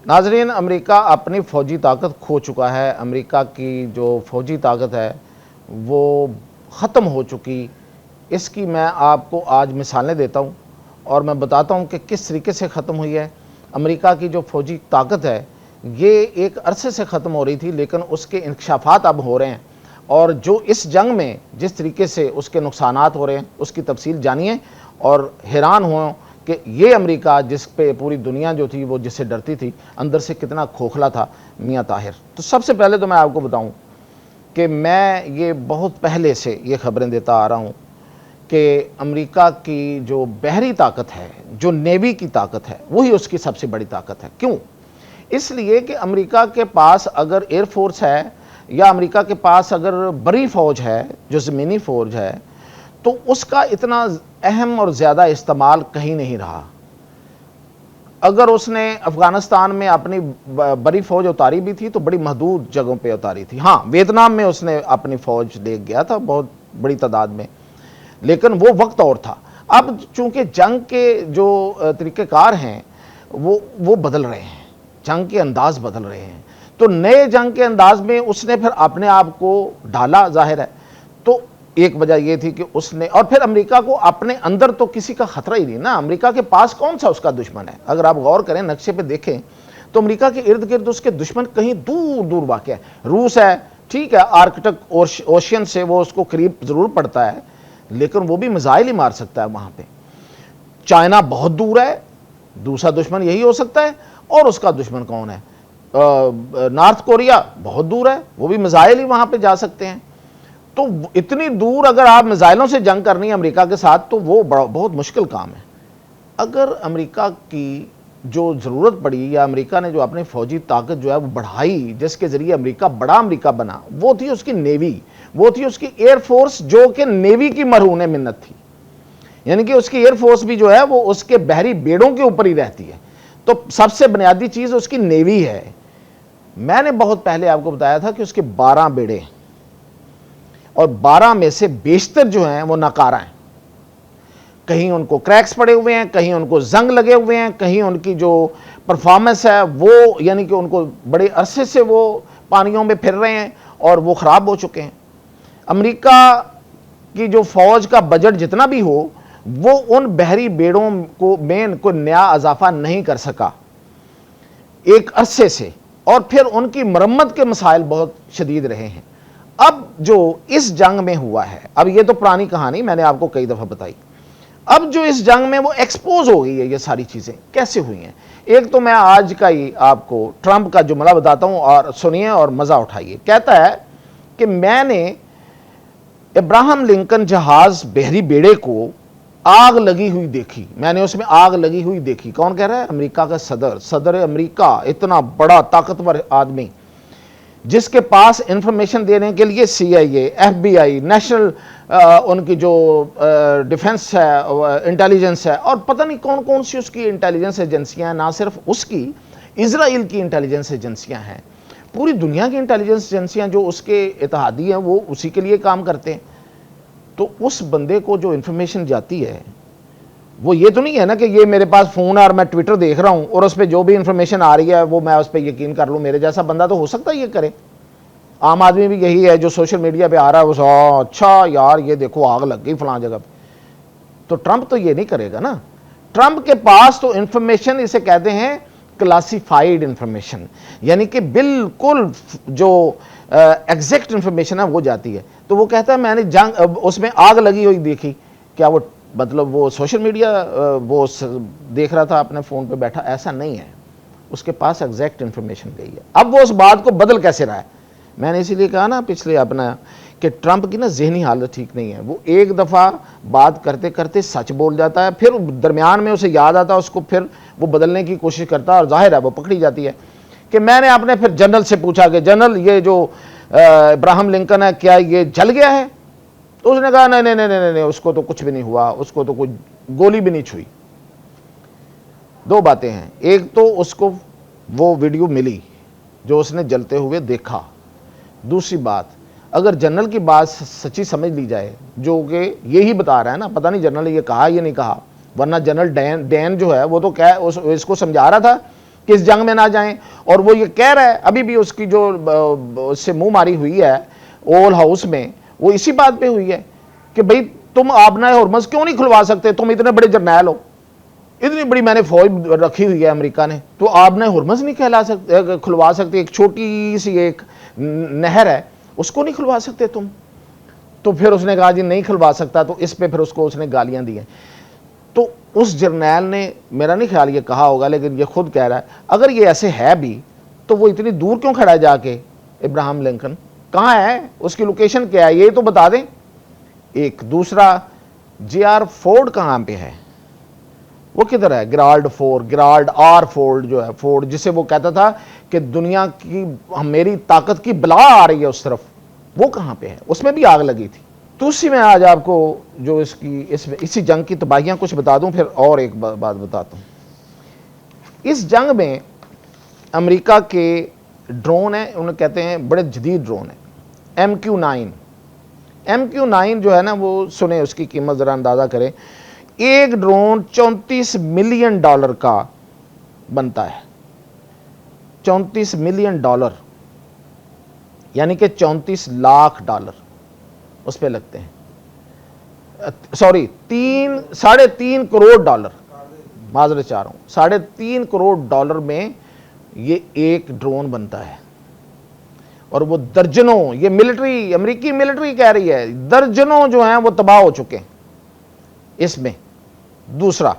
नाजरीन, अमेरिका अपनी फ़ौजी ताकत खो चुका है। अमेरिका की जो फ़ौजी ताकत है वो ख़त्म हो चुकी। इसकी मैं आपको आज मिसालें देता हूँ और मैं बताता हूँ कि किस तरीके से ख़त्म हुई है। अमेरिका की जो फ़ौजी ताकत है ये एक अरसे से ख़त्म हो रही थी, लेकिन उसके इंकशाफात अब हो रहे हैं और जो इस जंग में जिस तरीके से उसके नुकसानात हो रहे हैं उसकी तफसील जानिए और हैरान हो कि ये अमेरिका जिस पे पूरी दुनिया जो थी वो जिससे डरती थी, अंदर से कितना खोखला था मियाँ ताहिर। तो सबसे पहले तो मैं आपको बताऊं कि मैं ये बहुत पहले से ये खबरें देता आ रहा हूं कि अमेरिका की जो बहरी ताकत है, जो नेवी की ताकत है, वही उसकी सबसे बड़ी ताकत है। क्यों? इसलिए कि अमेरिका के पास अगर एयरफोर्स है या अमेरिका के पास अगर बड़ी फ़ौज है, जो ज़मीनी फ़ौज है, तो उसका इतना अहम और ज़्यादा इस्तेमाल कहीं नहीं रहा। अगर उसने अफ़गानिस्तान में अपनी बड़ी फ़ौज उतारी भी थी तो बड़ी महदूद जगहों पे उतारी थी। हाँ, वियतनाम में उसने अपनी फ़ौज ले गया था बहुत बड़ी तादाद में, लेकिन वो वक्त और था। अब चूंकि जंग के जो तरीक़ेकार हैं वो बदल रहे हैं, जंग के अंदाज बदल रहे हैं, तो नए जंग के अंदाज में उसने फिर अपने आप को ढाला, जाहिर है। तो एक वजह यह थी कि उसने, और फिर अमेरिका को अपने अंदर तो किसी का खतरा ही नहीं ना। अमेरिका के पास कौन सा उसका दुश्मन है? अगर आप गौर करें, नक्शे पे देखें तो अमेरिका के इर्द गिर्द उसके दुश्मन कहीं दूर दूर वाक़ है। रूस है, ठीक है, आर्कटिक ओशियन से वो उसको करीब जरूर पड़ता है, लेकिन वो भी मिसाइल ही मार सकता है वहां पे। चाइना बहुत दूर है, दूसरा दुश्मन यही हो सकता है। और उसका दुश्मन कौन है? नॉर्थ कोरिया बहुत दूर है, वो भी मिसाइल ही वहां पे जा सकते हैं। तो इतनी दूर अगर आप मिसाइलों से जंग करनी है अमेरिका के साथ तो वो बहुत मुश्किल काम है। अगर अमेरिका की जो ज़रूरत पड़ी या अमेरिका ने जो अपनी फ़ौजी ताकत जो है वो बढ़ाई, जिसके ज़रिए अमेरिका बड़ा अमेरिका बना, वो थी उसकी नेवी, वो थी उसकी एयरफोर्स, जो कि नेवी की मरहून मिन्नत थी। यानी कि उसकी एयरफोर्स भी जो है वो उसके बहरी बेड़ों के ऊपर ही रहती है। तो सबसे बुनियादी चीज़ उसकी नेवी है। मैंने बहुत पहले आपको बताया था कि उसके 12 बेड़े और 12 में से बेशतर जो हैं वो नाकारा हैं। कहीं उनको क्रैक्स पड़े हुए हैं, कहीं उनको जंग लगे हुए हैं, कहीं उनकी जो परफॉर्मेंस है वो, यानी कि उनको बड़े अरसे से वो पानियों में फिर रहे हैं और वो ख़राब हो चुके हैं। अमेरिका की जो फ़ौज का बजट जितना भी हो वो उन बहरी बेड़ों को में कोई नया इजाफा नहीं कर सका एक अरसे से, और फिर उनकी मरम्मत के मसाइल बहुत शदीद रहे हैं। अब जो इस जंग में हुआ है, अब ये तो पुरानी कहानी मैंने आपको कई दफ़ा बताई, अब जो इस जंग में वो एक्सपोज हो गई है, ये सारी चीज़ें कैसे हुई हैं। एक तो मैं आज का ही आपको ट्रंप का जुमला बताता हूँ और सुनिए और मज़ा उठाइए। कहता है कि मैंने इब्राहिम लिंकन जहाज बहरी बेड़े को आग लगी हुई देखी, मैंने उसमें आग लगी हुई देखी। कौन कह रहा है? अमेरिका का सदर अमेरिका, इतना बड़ा ताकतवर आदमी जिसके पास इंफॉर्मेशन देने के लिए CIA, FBI, नेशनल उनकी जो डिफेंस है, इंटेलिजेंस है, और पता नहीं कौन कौन सी उसकी इंटेलिजेंस एजेंसियां हैं। ना सिर्फ उसकी, इजराइल की इंटेलिजेंस एजेंसियां हैं, पूरी दुनिया की इंटेलिजेंस एजेंसियां जो उसके इत्तेहादी हैं वो उसी के लिए काम करते हैं। तो उस बंदे को जो इंफॉर्मेशन जाती है वो ये तो नहीं है ना कि ये मेरे पास फ़ोन है और मैं ट्विटर देख रहा हूँ और उस पर जो भी इंफॉर्मेशन आ रही है वो मैं उस पर यकीन कर लूँ। मेरे जैसा बंदा तो हो सकता है ये करे, आम आदमी भी यही है जो सोशल मीडिया पे आ रहा है वो, अच्छा यार ये देखो आग लग गई फलां जगह पे। तो ट्रंप तो ये नहीं करेगा ना। ट्रंप के पास तो इंफॉर्मेशन, इसे कहते हैं क्लासिफाइड इंफॉर्मेशन, यानी कि बिल्कुल जो एग्जैक्ट इंफॉर्मेशन है वो जाती है। तो वो कहता है मैंने जंग उसमें आग लगी हुई देखी। क्या वो मतलब वो सोशल मीडिया वो देख रहा था अपने फ़ोन पे बैठा? ऐसा नहीं है, उसके पास एग्जैक्ट इंफॉर्मेशन गई है। अब वो उस बात को बदल कैसे रहा है? मैंने इसीलिए कहा ना पिछले अपना कि ट्रंप की ना जहनी हालत ठीक नहीं है। वो एक दफ़ा बात करते करते सच बोल जाता है, फिर दरमियान में उसे याद आता है उसको, फिर वो बदलने की कोशिश करता है और जाहिर है वो पकड़ी जाती है। कि मैंने अपने फिर जनरल से पूछा कि जनरल ये जो इब्राहिम लिंकन है क्या ये जल गया है? तो उसने कहा नहीं नहीं नहीं नहीं नहीं, उसको तो कुछ भी नहीं हुआ, उसको तो कोई गोली भी नहीं छुई। दो बातें हैं, एक तो उसको वो वीडियो मिली जो उसने जलते हुए देखा, दूसरी बात अगर जनरल की बात सच्ची समझ ली जाए, जो कि यही बता रहा है ना, पता नहीं जनरल ये कहा ये नहीं कहा, वरना जनरल डैन जो है वो तो क्या इसको समझा रहा था कि इस जंग में ना जाएं। और वो ये कह रहा है, अभी भी उसकी जो उससे मुंह मारी हुई है ओवल हाउस में, वो इसी बात पे हुई है कि भाई तुम आबना हॉर्मज़ क्यों नहीं खुलवा सकते, तुम इतने बड़े जर्नैल हो, इतनी बड़ी मैंने फौज रखी हुई है अमेरिका ने, तो आपने हॉर्मज़ नहीं कहला सकते, खुलवा सकते, एक छोटी सी एक नहर है उसको नहीं खुलवा सकते तुम। तो फिर उसने कहा जी नहीं खुलवा सकता, तो इस पे फिर उसको उसने गालियां दी हैं। तो उस जर्नैल ने, मेरा नहीं ख्याल ये कहा होगा लेकिन ये खुद कह रहा है, अगर ये ऐसे है भी तो वो इतनी दूर क्यों खड़ा है जाके, इब्राहिम लिंकन कहाँ है, उसकी लोकेशन क्या है ये तो बता दें। एक दूसरा, जे.आर. फोर्ड कहाँ पे है, वो किधर है, गिराल्ड आर फोर्ड जो है, फोर्ड जिसे वो कहता था कि दुनिया की मेरी ताकत की बला आ रही है उस तरफ, वो कहाँ पे है, उसमें भी आग लगी थी। तो उसी में आज आपको जो इसी जंग की तबाहियां कुछ बता दूं, फिर और एक बात बताता हूं। इस जंग में अमेरिका के ड्रोन है, उन्हें कहते हैं बड़े जदीद ड्रोन है, MQ-9 जो है ना, वो सुने उसकी कीमत ज़रा अंदाज़ा करें। एक ड्रोन $34 मिलियन का बनता है, $34 मिलियन, यानी कि $34 लाख उस पर लगते हैं। सॉरी, 3.5 करोड़ डॉलर, माजरत चाह रहा हूं, $3.5 करोड़ में ये एक ड्रोन बनता है। और वो दर्जनों, ये मिलिट्री, अमेरिकी मिलिट्री कह रही है, दर्जनों जो हैं वो तबाह हो चुके हैं इसमें। दूसरा,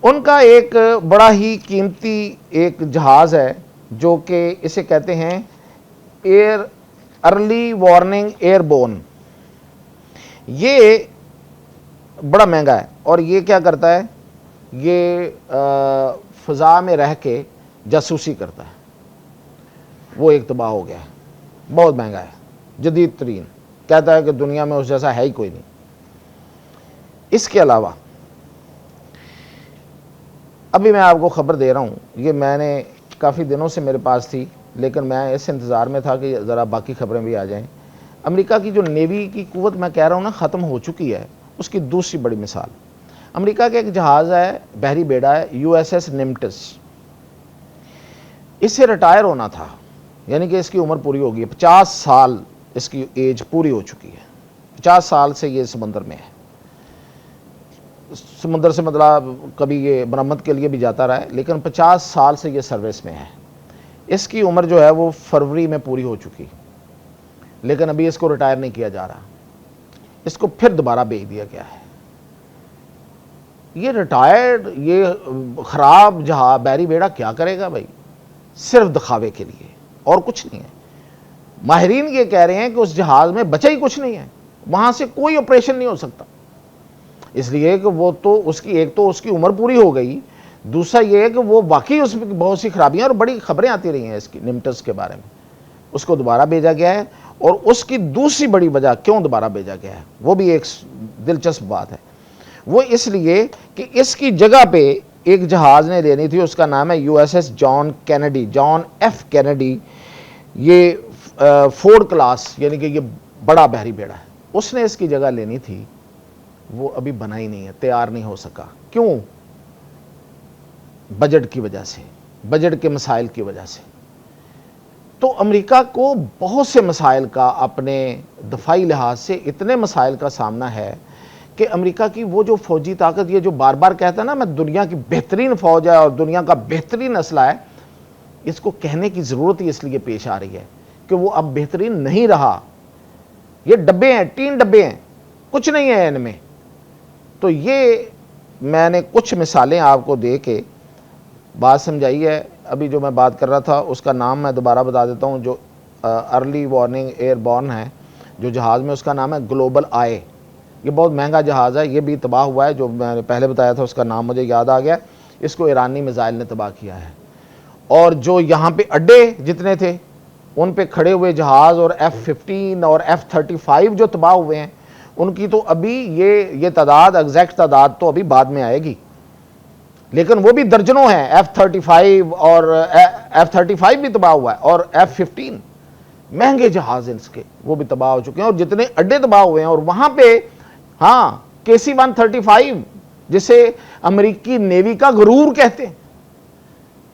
उनका एक बड़ा ही कीमती एक जहाज है जो कि इसे कहते हैं अर्ली वार्निंग एयरबोर्न। ये बड़ा महंगा है और ये क्या करता है, ये फ़ज़ा में रह के जासूसी करता है। वो एक तबाह हो गया है, बहुत महंगा है, जदीद तरीन, कहता है कि दुनिया में उस जैसा है ही कोई नहीं। इसके अलावा अभी मैं आपको खबर दे रहा हूँ, ये मैंने काफ़ी दिनों से मेरे पास थी लेकिन मैं इस इंतज़ार में था कि ज़रा बाकी खबरें भी आ जाएं। अमेरिका की जो नेवी की कुव्वत मैं कह रहा हूँ ना ख़त्म हो चुकी है, उसकी दूसरी बड़ी मिसाल, अमेरिका का एक जहाज़ है, बहरी बेड़ा है, USS निम्टस। इससे रिटायर होना था, यानी कि इसकी उम्र पूरी होगी, 50 साल इसकी एज पूरी हो चुकी है। 50 साल से ये समंदर में है, समुद्र से मतलब कभी ये मरम्मत के लिए भी जाता रहा है, लेकिन 50 साल से ये सर्विस में है। इसकी उम्र जो है वो फरवरी में पूरी हो चुकी, लेकिन अभी इसको रिटायर नहीं किया जा रहा, इसको फिर दोबारा भेज दिया गया है। ये रिटायर्ड, ये खराब जहाज बहरी बेड़ा क्या करेगा भाई, सिर्फ दिखावे के लिए और कुछ नहीं है। माहिरीन ये कह रहे हैं कि उस जहाज में बचा ही कुछ नहीं है, वहां से कोई ऑपरेशन नहीं हो सकता, इसलिए कि वो तो उसकी, एक तो उसकी उम्र पूरी हो गई, दूसरा ये है कि वो वाकई उसमें बहुत सी खराबियां और बड़ी खबरें आती रही हैं इसकी निम्टस के बारे में। उसको दोबारा भेजा गया है और उसकी दूसरी बड़ी वजह क्यों दोबारा भेजा गया है वो भी एक दिलचस्प बात है। वो इसलिए कि इसकी जगह पे एक जहाज ने लेनी थी, उसका नाम है USS जॉन F कैनेडी। ये फोर्ड क्लास, यानी कि ये बड़ा बहरी बेड़ा है, उसने इसकी जगह लेनी थी, वो अभी बना ही नहीं है, तैयार नहीं हो सका। क्यों? बजट की वजह से, बजट के मसाइल की वजह से। तो अमेरिका को बहुत से मसाइल का, अपने दफाई लिहाज से इतने मसाइल का सामना है कि अमेरिका की वो जो फौजी ताकत, ये जो बार बार कहता है ना मैं दुनिया की बेहतरीन फौज है और दुनिया का बेहतरीन असला है, इसको कहने की ज़रूरत ही इसलिए पेश आ रही है कि वो अब बेहतरीन नहीं रहा। ये डब्बे हैं, 3 डब्बे हैं, कुछ नहीं है इनमें। तो ये मैंने कुछ मिसालें आपको दे के बात समझाई है। अभी जो मैं बात कर रहा था उसका नाम मैं दोबारा बता देता हूँ, जो अर्ली वार्निंग एयरबॉर्न है जो जहाज़ में, उसका नाम है ग्लोबल आई। ये बहुत महंगा जहाज़ है, ये भी तबाह हुआ है, जो मैंने पहले बताया था उसका नाम मुझे याद आ गया, इसको ईरानी मिसाइल ने तबाह किया है। और जो यहाँ पे अड्डे जितने थे उन पे खड़े हुए जहाज़ और F-15 और F-35 जो तबाह हुए हैं, उनकी तो अभी ये तादाद, एग्जैक्ट तादाद तो अभी बाद में आएगी, लेकिन वो भी दर्जनों हैं। F-35 और F-35 भी तबाह हुआ है और F-15 महंगे जहाज इसके, वो भी तबाह हो चुके हैं और जितने अड्डे तबाह हुए हैं। और वहां पे हाँ, KC-135 जिसे अमेरिकी नेवी का गरूर कहते हैं,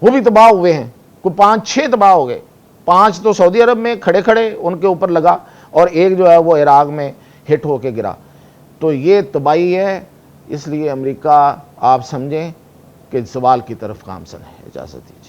वो भी तबाह हुए हैं, कोई 5-6 तबाह हो गए। 5 तो सऊदी अरब में खड़े खड़े उनके ऊपर लगा और एक जो है वो इराक में हिट होके गिरा। तो ये तबाही है। इसलिए अमेरिका आप समझें कि सवाल की तरफ गामजन है। इजाज़त दीजिए।